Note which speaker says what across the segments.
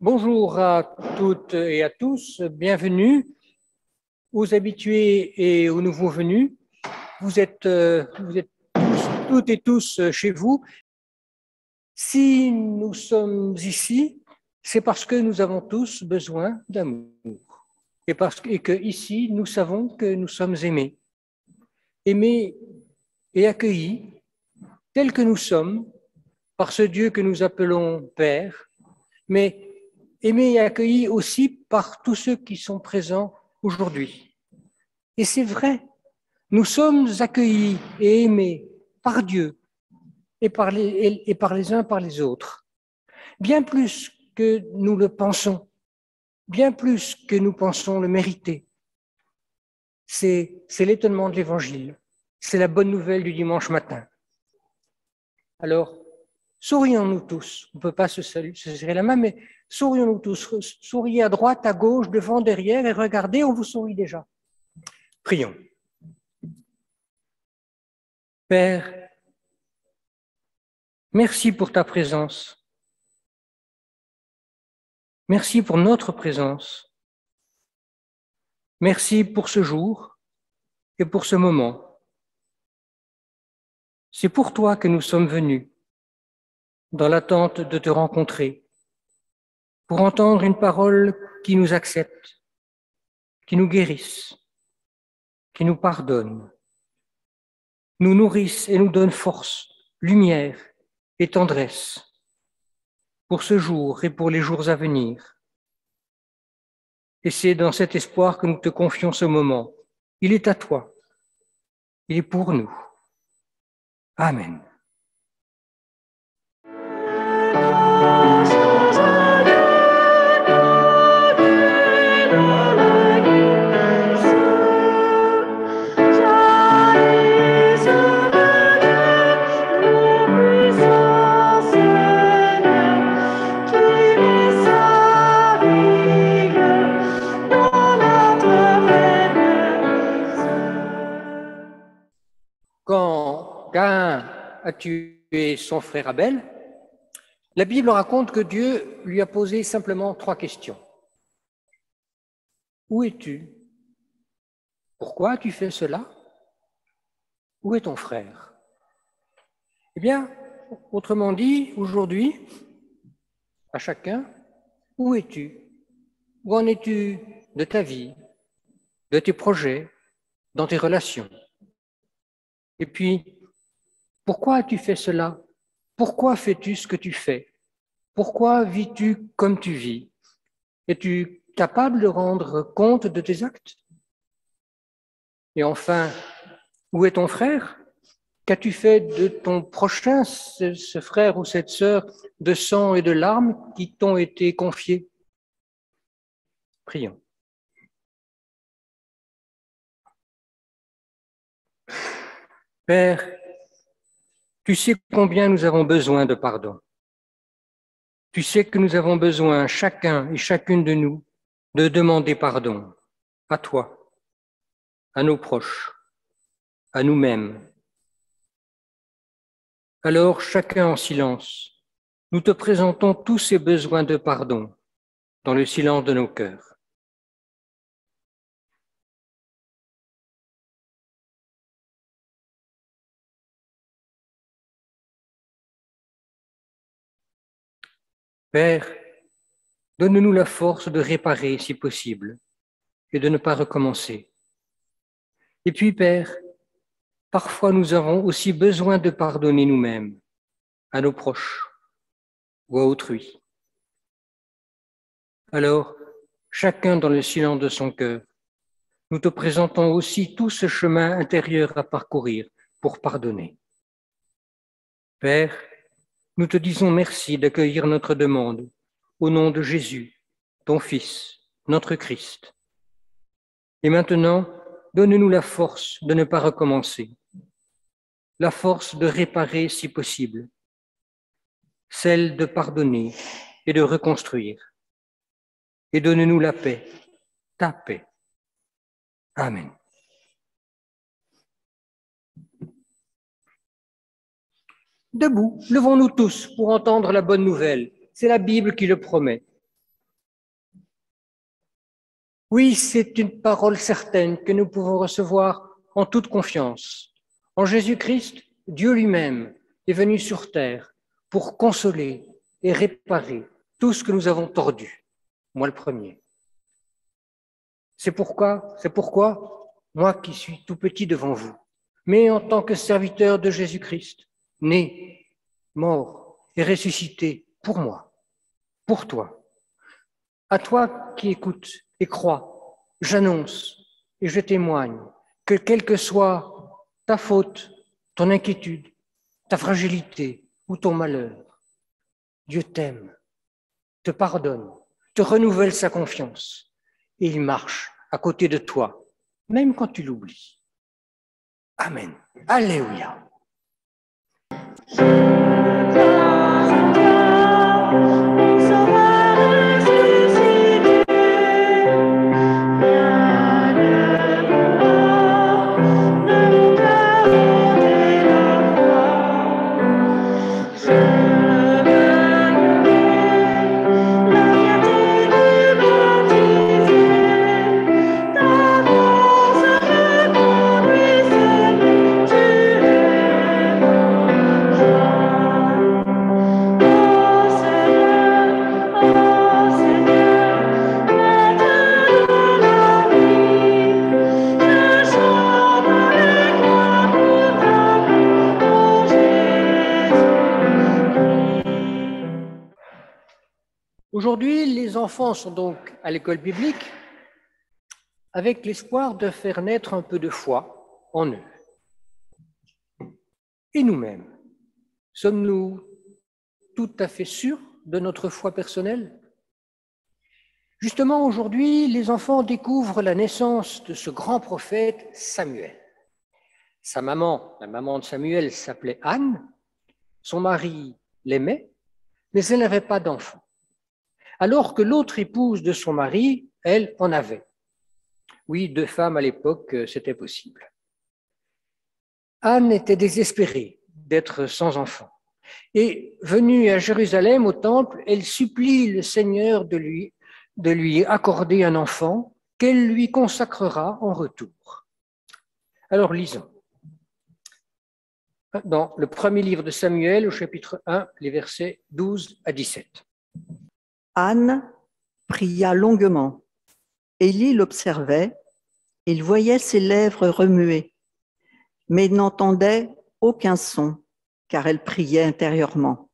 Speaker 1: Bonjour à toutes et à tous, bienvenue aux habitués et aux nouveaux venus. Vous êtes toutes et tous chez vous. Si nous sommes ici, c'est parce que nous avons tous besoin d'amour et que ici, nous savons que nous sommes aimés et accueillis tels que nous sommes par ce Dieu que nous appelons Père, mais aimés et accueillis aussi par tous ceux qui sont présents aujourd'hui. Et c'est vrai, nous sommes accueillis et aimés par Dieu et par les uns par les autres, bien plus que nous le pensons, bien plus que nous pensons le mériter. C'est l'étonnement de l'Évangile, c'est la bonne nouvelle du dimanche matin. Alors, sourions-nous tous. On ne peut pas se serrer la main, mais sourions-nous tous. Souriez à droite, à gauche, devant, derrière, et regardez, on vous sourit déjà. Prions. Père, merci pour ta présence. Merci pour notre présence. Merci pour ce jour et pour ce moment. C'est pour toi que nous sommes venus, dans l'attente de te rencontrer, pour entendre une parole qui nous accepte, qui nous guérisse, qui nous pardonne, nous nourrisse et nous donne force, lumière et tendresse pour ce jour et pour les jours à venir. Et c'est dans cet espoir que nous te confions ce moment. Il est à toi. Il est pour nous. Amen. Quand Caïn a tué son frère Abel, la Bible raconte que Dieu lui a posé simplement 3 questions. Où es-tu? Pourquoi as-tu fait cela? Où est ton frère? Eh bien, autrement dit, aujourd'hui, à chacun, où es-tu? Où en es-tu de ta vie, de tes projets, dans tes relations? Et puis, pourquoi as-tu fait cela? Pourquoi fais-tu ce que tu fais? Pourquoi vis-tu comme tu vis? Es-tu capable de rendre compte de tes actes? Et enfin, où est ton frère? Qu'as-tu fait de ton prochain, ce frère ou cette sœur de sang et de larmes qui t'ont été confiés? Prions. Père, tu sais combien nous avons besoin de pardon. Tu sais que nous avons besoin, chacun et chacune de nous, de demander pardon à toi, à nos proches, à nous-mêmes. Alors, chacun en silence, nous te présentons tous ces besoins de pardon dans le silence de nos cœurs. Père, donne-nous la force de réparer si possible et de ne pas recommencer. Et puis, Père, parfois nous avons aussi besoin de pardonner nous-mêmes, à nos proches ou à autrui. Alors, chacun dans le silence de son cœur, nous te présentons aussi tout ce chemin intérieur à parcourir pour pardonner. Père, nous te disons merci d'accueillir notre demande au nom de Jésus, ton Fils, notre Christ. Et maintenant, donne-nous la force de ne pas recommencer, la force de réparer si possible, celle de pardonner et de reconstruire. Et donne-nous la paix, ta paix. Amen. Debout, levons-nous tous pour entendre la bonne nouvelle. C'est la Bible qui le promet. Oui, c'est une parole certaine que nous pouvons recevoir en toute confiance. En Jésus-Christ, Dieu lui-même est venu sur terre pour consoler et réparer tout ce que nous avons tordu, moi le premier. C'est pourquoi, moi qui suis tout petit devant vous, mais en tant que serviteur de Jésus-Christ, né, mort et ressuscité pour moi, pour toi, à toi qui écoutes et crois, j'annonce et je témoigne que quelle que soit ta faute, ton inquiétude, ta fragilité ou ton malheur, Dieu t'aime, te pardonne, te renouvelle sa confiance et il marche à côté de toi, même quand tu l'oublies. Amen. Alléluia. Aujourd'hui, les enfants sont donc à l'école biblique avec l'espoir de faire naître un peu de foi en eux. Et nous-mêmes, sommes-nous tout à fait sûrs de notre foi personnelle? Justement, aujourd'hui, les enfants découvrent la naissance de ce grand prophète Samuel. Sa maman, la maman de Samuel, s'appelait Anne. Son mari l'aimait, mais elle n'avait pas d'enfant. Alors que l'autre épouse de son mari, elle, en avait. Oui, 2 femmes à l'époque, c'était possible. Anne était désespérée d'être sans enfant. Et venue à Jérusalem, au temple, elle supplie le Seigneur de lui accorder un enfant qu'elle lui consacrera en retour. Alors lisons. Dans le premier livre de Samuel, au chapitre 1, les versets 12 à 17.
Speaker 2: Anne pria longuement. Élie l'observait, il voyait ses lèvres remuer, mais il n'entendait aucun son, car elle priait intérieurement.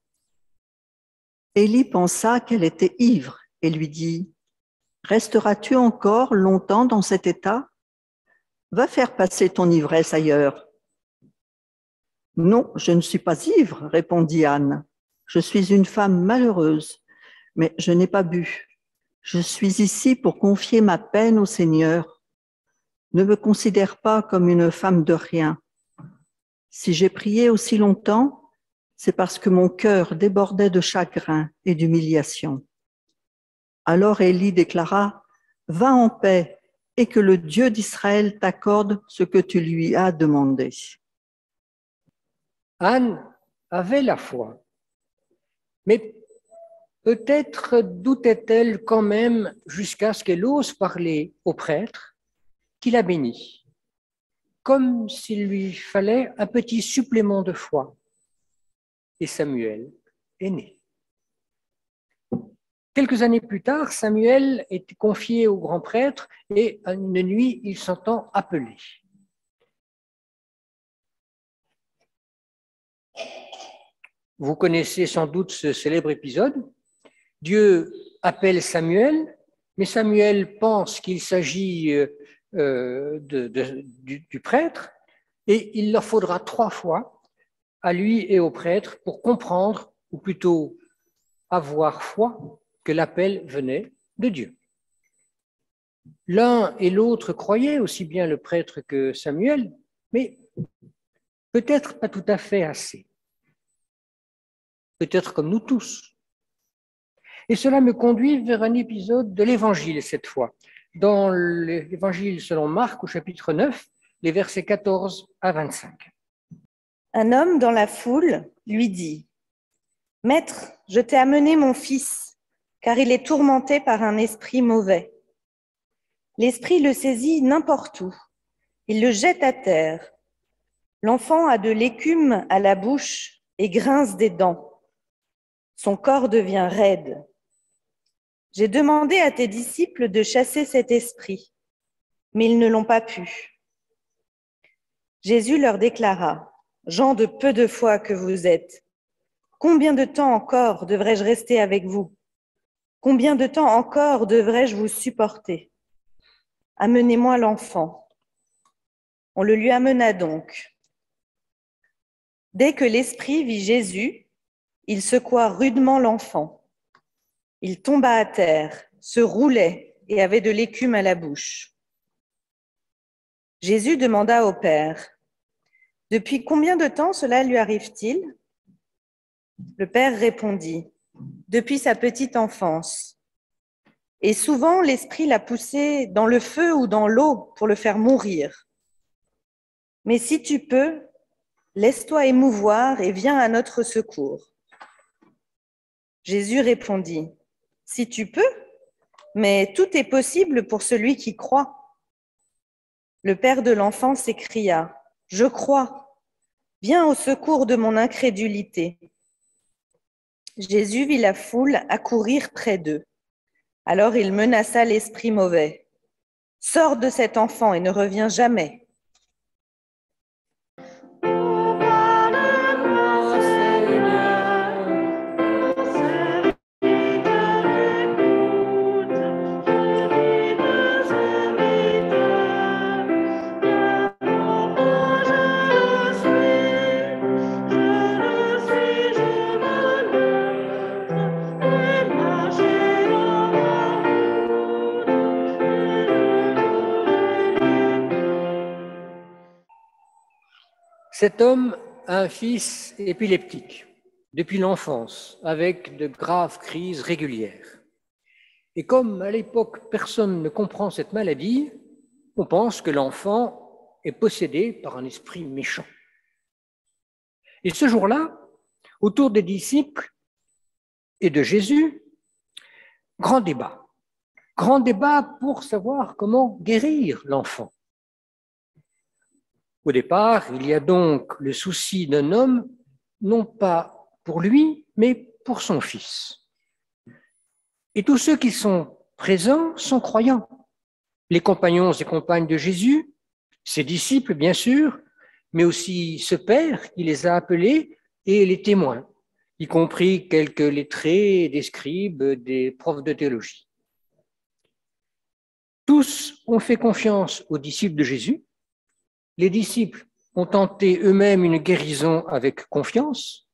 Speaker 2: Élie pensa qu'elle était ivre et lui dit « Resteras-tu encore longtemps dans cet état? Va faire passer ton ivresse ailleurs. » « Non, je ne suis pas ivre, répondit Anne. Je suis une femme malheureuse, mais je n'ai pas bu. Je suis ici pour confier ma peine au Seigneur. Ne me considère pas comme une femme de rien. Si j'ai prié aussi longtemps, c'est parce que mon cœur débordait de chagrin et d'humiliation. » Alors Élie déclara « Va en paix et que le Dieu d'Israël t'accorde ce que tu lui as demandé. »
Speaker 1: Anne avait la foi, mais peut-être doutait-elle quand même jusqu'à ce qu'elle ose parler au prêtre qui la bénit, comme s'il lui fallait un petit supplément de foi. Et Samuel est né. Quelques années plus tard, Samuel est confié au grand prêtre et une nuit, il s'entend appeler. Vous connaissez sans doute ce célèbre épisode. Dieu appelle Samuel, mais Samuel pense qu'il s'agit du prêtre, et il leur faudra 3 fois à lui et au prêtre pour comprendre, ou plutôt avoir foi, que l'appel venait de Dieu. L'un et l'autre croyaient, aussi bien le prêtre que Samuel, mais peut-être pas tout à fait assez. Peut-être comme nous tous. Et cela me conduit vers un épisode de l'Évangile cette fois. Dans l'Évangile selon Marc au chapitre 9, les versets 14 à 25.
Speaker 3: Un homme dans la foule lui dit « Maître, je t'ai amené mon fils, car il est tourmenté par un esprit mauvais. » L'esprit le saisit n'importe où. Il le jette à terre. L'enfant a de l'écume à la bouche et grince des dents. Son corps devient raide. J'ai demandé à tes disciples de chasser cet esprit, mais ils ne l'ont pas pu. Jésus leur déclara, « Gens de peu de foi que vous êtes, combien de temps encore devrais-je rester avec vous? Combien de temps encore devrais-je vous supporter? Amenez-moi l'enfant. » On le lui amena donc. Dès que l'esprit vit Jésus, il secoua rudement l'enfant. Il tomba à terre, se roulait et avait de l'écume à la bouche. Jésus demanda au Père, « Depuis combien de temps cela lui arrive-t-il » Le Père répondit, « Depuis sa petite enfance. Et souvent l'esprit l'a poussé dans le feu ou dans l'eau pour le faire mourir. Mais si tu peux, laisse-toi émouvoir et viens à notre secours. » Jésus répondit, « Si tu peux, mais tout est possible pour celui qui croit. » Le père de l'enfant s'écria, « Je crois, viens au secours de mon incrédulité. » Jésus vit la foule accourir près d'eux. Alors il menaça l'esprit mauvais, « Sors de cet enfant et ne reviens jamais. »
Speaker 1: Cet homme a un fils épileptique depuis l'enfance, avec de graves crises régulières. Et comme à l'époque personne ne comprend cette maladie, on pense que l'enfant est possédé par un esprit méchant. Et ce jour-là, autour des disciples et de Jésus, grand débat pour savoir comment guérir l'enfant. Au départ, il y a donc le souci d'un homme, non pas pour lui, mais pour son fils. Et tous ceux qui sont présents sont croyants. Les compagnons et compagnes de Jésus, ses disciples bien sûr, mais aussi ce père qui les a appelés et les témoins, y compris quelques lettrés, des scribes, des profs de théologie. Tous ont fait confiance aux disciples de Jésus. Les disciples ont tenté eux-mêmes une guérison avec confiance,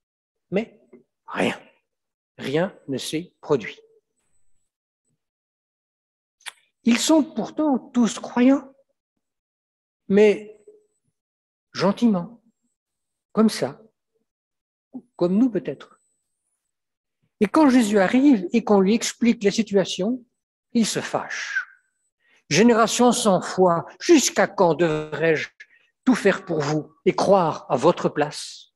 Speaker 1: mais rien ne s'est produit. Ils sont pourtant tous croyants, mais gentiment, comme ça, comme nous peut-être. Et quand Jésus arrive et qu'on lui explique la situation, il se fâche. Génération sans foi, jusqu'à quand devrais-je tout faire pour vous et croire à votre place?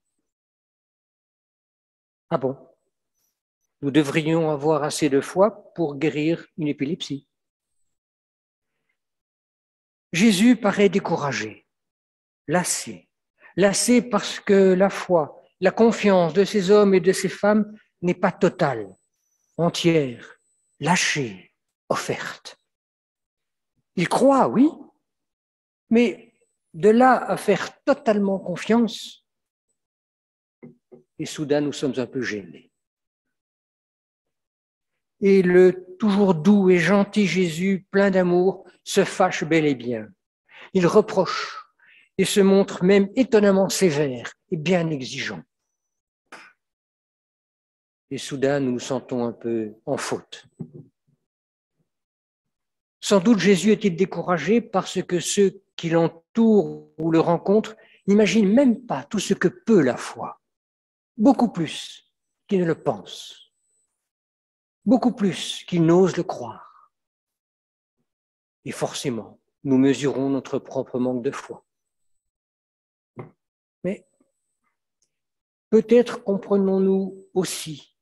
Speaker 1: Ah bon? Nous devrions avoir assez de foi pour guérir une épilepsie. Jésus paraît découragé, lassé parce que la foi, la confiance de ces hommes et de ces femmes n'est pas totale, entière, lâchée, offerte. Il croit, oui, mais de là à faire totalement confiance, et soudain nous sommes un peu gênés. Et le toujours doux et gentil Jésus, plein d'amour, se fâche bel et bien. Il reproche et se montre même étonnamment sévère et bien exigeant. Et soudain, nous nous sentons un peu en faute. Sans doute Jésus est-il découragé parce que ceux qui l'entourent ou le rencontrent n'imaginent même pas tout ce que peut la foi, beaucoup plus qu'ils ne le pensent, beaucoup plus qu'ils n'osent le croire. Et forcément, nous mesurons notre propre manque de foi. Mais peut-être comprenons-nous aussi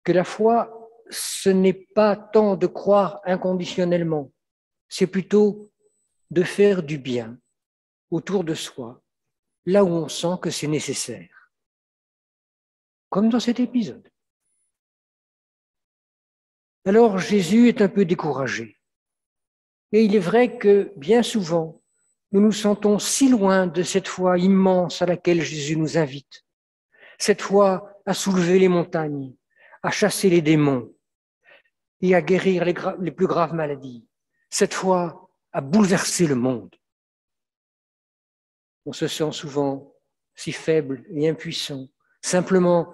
Speaker 1: que la foi, ce n'est pas tant de croire inconditionnellement, c'est plutôt de faire du bien autour de soi, là où on sent que c'est nécessaire. Comme dans cet épisode. Alors Jésus est un peu découragé. Et il est vrai que bien souvent, nous nous sentons si loin de cette foi immense à laquelle Jésus nous invite. Cette foi à soulever les montagnes, à chasser les démons et à guérir les plus graves maladies. Cette foi à bouleverser le monde. On se sent souvent si faible et impuissant, simplement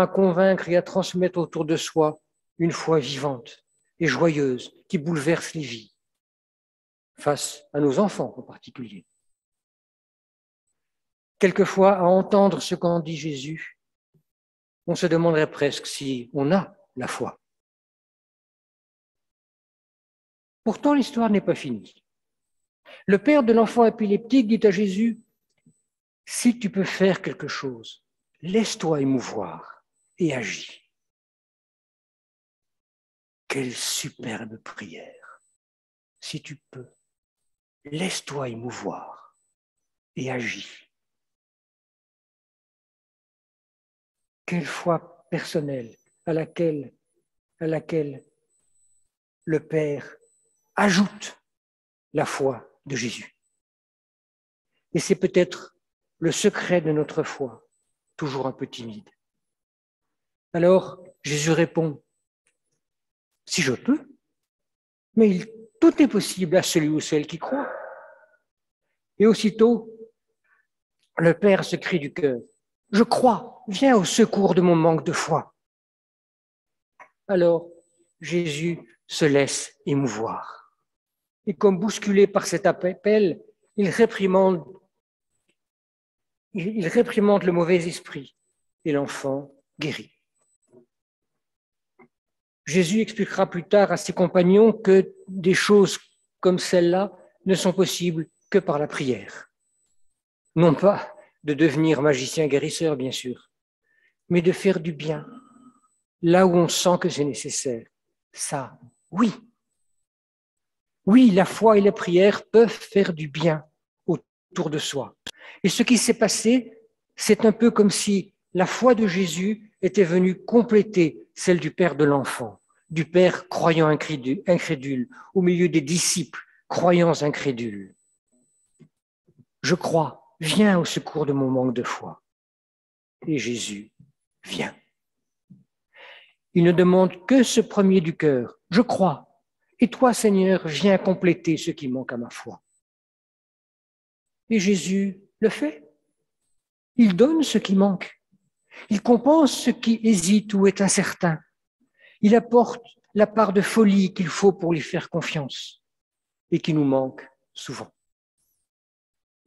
Speaker 1: à convaincre et à transmettre autour de soi une foi vivante et joyeuse qui bouleverse les vies, face à nos enfants en particulier. Quelquefois, à entendre ce qu'en dit Jésus, on se demanderait presque si on a la foi. Pourtant, l'histoire n'est pas finie. Le père de l'enfant épileptique dit à Jésus, « Si tu peux faire quelque chose, laisse-toi émouvoir et agis. » Quelle superbe prière! Si tu peux, laisse-toi émouvoir et agis. Quelle foi personnelle à laquelle le Père ajoute la foi de Jésus. Et c'est peut-être le secret de notre foi, toujours un peu timide. Alors Jésus répond, « Si je peux, mais tout est possible à celui ou celle qui croit. » Et aussitôt, le Père se crie du cœur, « Je crois, viens au secours de mon manque de foi. » Alors Jésus se laisse émouvoir. Et comme bousculé par cet appel, il réprimande le mauvais esprit et l'enfant guérit. Jésus expliquera plus tard à ses compagnons que des choses comme celle-là ne sont possibles que par la prière. Non pas de devenir magicien guérisseur, bien sûr, mais de faire du bien là où on sent que c'est nécessaire. Ça, oui. Oui, la foi et la prière peuvent faire du bien autour de soi. Et ce qui s'est passé, c'est un peu comme si la foi de Jésus était venue compléter celle du père de l'enfant, du père croyant incrédule, au milieu des disciples croyants incrédules. Je crois, viens au secours de mon manque de foi. Et Jésus vient. Il ne demande que ce premier du cœur, je crois. Et toi, Seigneur, viens compléter ce qui manque à ma foi. Et Jésus le fait. Il donne ce qui manque. Il compense ce qui hésite ou est incertain. Il apporte la part de folie qu'il faut pour lui faire confiance et qui nous manque souvent.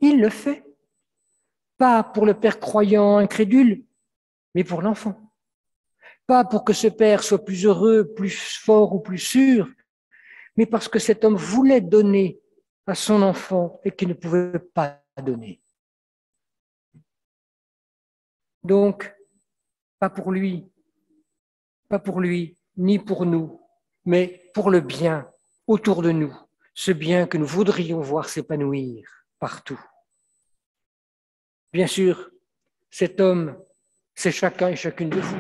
Speaker 1: Il le fait. Pas pour le père croyant incrédule, mais pour l'enfant. Pas pour que ce père soit plus heureux, plus fort ou plus sûr, mais parce que cet homme voulait donner à son enfant et qu'il ne pouvait pas donner. Donc, pas pour lui, ni pour nous, mais pour le bien autour de nous, ce bien que nous voudrions voir s'épanouir partout. Bien sûr, cet homme, c'est chacun et chacune de vous.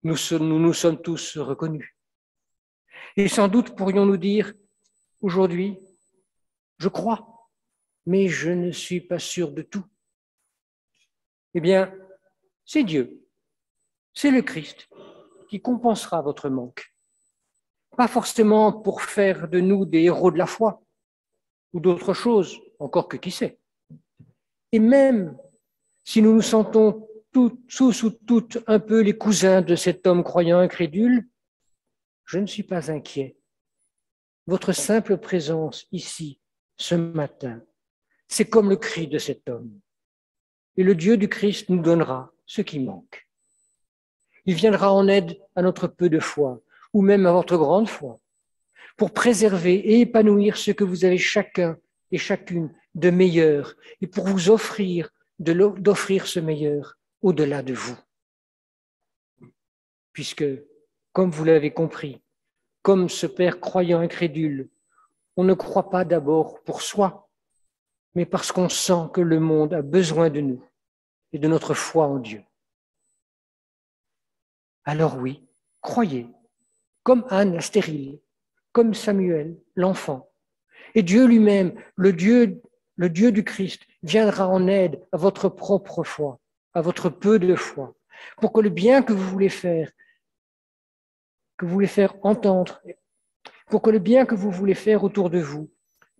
Speaker 1: Nous sommes tous reconnus. Et sans doute pourrions-nous dire, aujourd'hui, je crois, mais je ne suis pas sûr de tout. Eh bien, c'est Dieu, c'est le Christ qui compensera votre manque. Pas forcément pour faire de nous des héros de la foi ou d'autre chose, encore que qui sait. Et même si nous nous sentons tous ou toutes un peu les cousins de cet homme croyant incrédule, je ne suis pas inquiet. Votre simple présence ici, ce matin, c'est comme le cri de cet homme. Et le Dieu du Christ nous donnera ce qui manque. Il viendra en aide à notre peu de foi, ou même à votre grande foi, pour préserver et épanouir ce que vous avez chacun et chacune de meilleur, et pour vous offrir d'offrir ce meilleur au-delà de vous. Puisque, comme vous l'avez compris, comme ce Père croyant incrédule, on ne croit pas d'abord pour soi, mais parce qu'on sent que le monde a besoin de nous et de notre foi en Dieu. Alors oui, croyez, comme Anne la stérile, comme Samuel l'enfant. Et Dieu lui-même, le Dieu du Christ, viendra en aide à votre propre foi, à votre peu de foi, pour que le bien que vous voulez faire entendre, pour que le bien que vous voulez faire autour de vous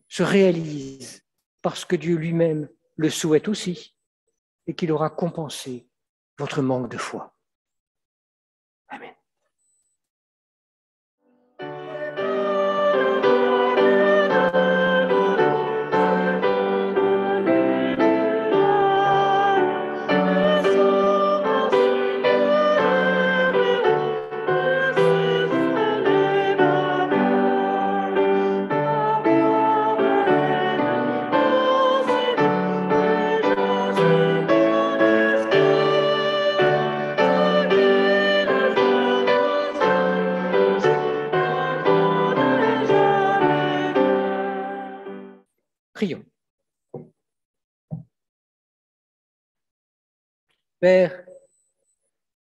Speaker 1: se réalise, parce que Dieu lui-même le souhaite aussi et qu'il aura compensé votre manque de foi. Amen. Prions. Père,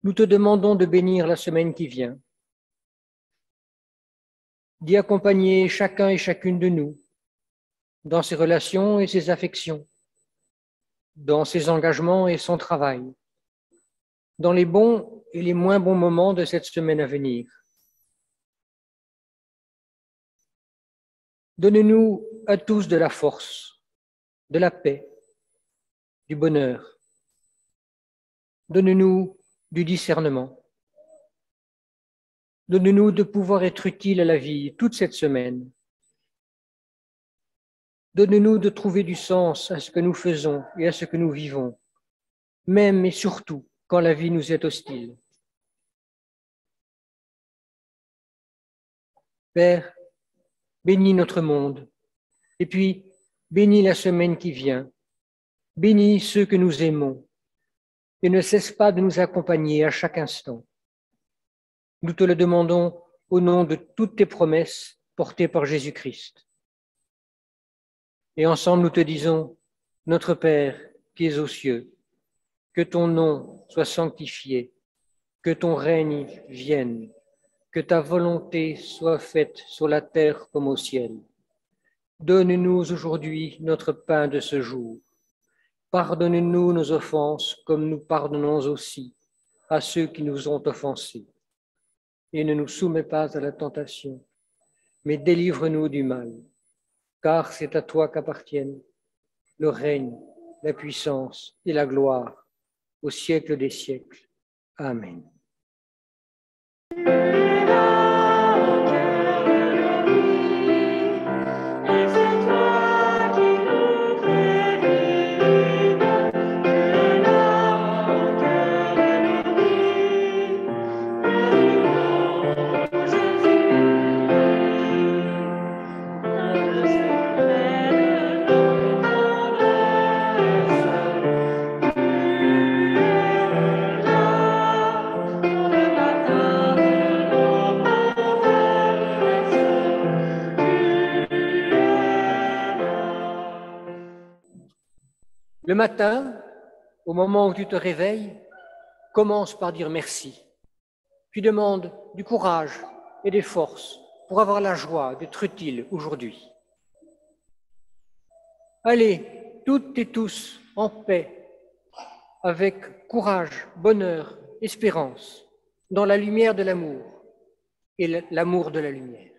Speaker 1: nous te demandons de bénir la semaine qui vient, d'y accompagner chacun et chacune de nous dans ses relations et ses affections, dans ses engagements et son travail, dans les bons et les moins bons moments de cette semaine à venir. Donne-nous à tous de la force, de la paix, du bonheur. Donne-nous du discernement. Donne-nous de pouvoir être utiles à la vie toute cette semaine. Donne-nous de trouver du sens à ce que nous faisons et à ce que nous vivons, même et surtout quand la vie nous est hostile. Père, bénis notre monde, et puis bénis la semaine qui vient. Bénis ceux que nous aimons, et ne cesse pas de nous accompagner à chaque instant. Nous te le demandons au nom de toutes tes promesses portées par Jésus-Christ. Et ensemble, nous te disons, notre Père qui es aux cieux, que ton nom soit sanctifié, que ton règne vienne, que ta volonté soit faite sur la terre comme au ciel. Donne-nous aujourd'hui notre pain de ce jour. Pardonne-nous nos offenses comme nous pardonnons aussi à ceux qui nous ont offensés. Et ne nous soumets pas à la tentation, mais délivre-nous du mal, car c'est à toi qu'appartiennent le règne, la puissance et la gloire au siècle des siècles. Amen. Le matin, au moment où tu te réveilles, commence par dire merci. Puis demande du courage et des forces pour avoir la joie d'être utile aujourd'hui. Allez, toutes et tous, en paix, avec courage, bonheur, espérance, dans la lumière de l'amour et l'amour de la lumière.